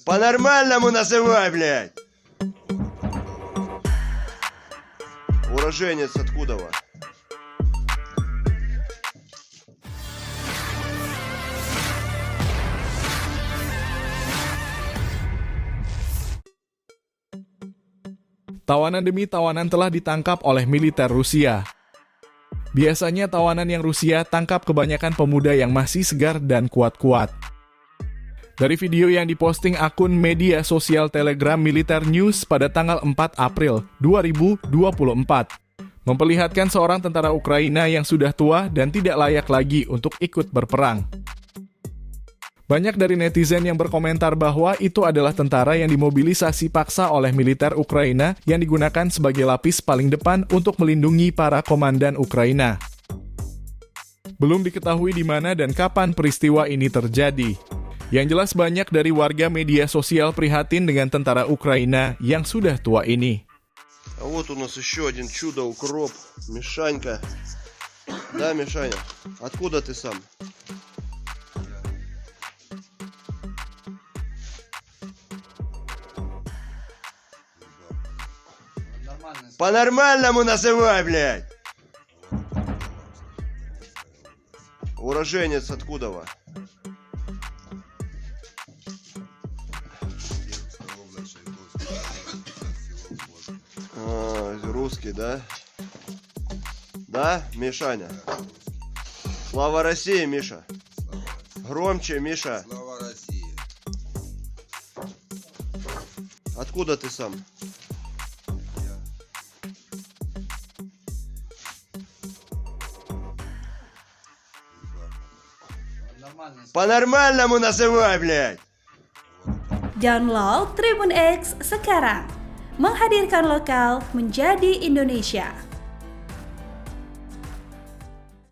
По-нормальному называй, блядь. Уроженец откуда вы? Tawanan demi tawanan telah ditangkap oleh militer Rusia. Biasanya tawanan yang Rusia tangkap kebanyakan pemuda yang masih segar dan kuat-kuat. Dari video yang diposting akun media sosial Telegram Militer News pada tanggal 4 April 2024, memperlihatkan seorang tentara Ukraina yang sudah tua dan tidak layak lagi untuk ikut berperang. Banyak dari netizen yang berkomentar bahwa itu adalah tentara yang dimobilisasi paksa oleh militer Ukraina yang digunakan sebagai lapis paling depan untuk melindungi para komandan Ukraina. Belum diketahui di mana dan kapan peristiwa ini terjadi. Yang jelas banyak dari warga media sosial prihatin dengan tentara Ukraina yang sudah tua ini. А вот у нас еще один чудо-укроп, Мишанька. Да, Мишаня? Откуда ты сам? По-нормальному называй, блядь. Уроженец откуда вы? Русский, да? Да, Мишаня? Слава России, Миша! Громче, Миша! Слава России! Откуда ты сам? По-нормальному называй, блядь! Download Tribun X sekarang. Menghadirkan lokal menjadi Indonesia.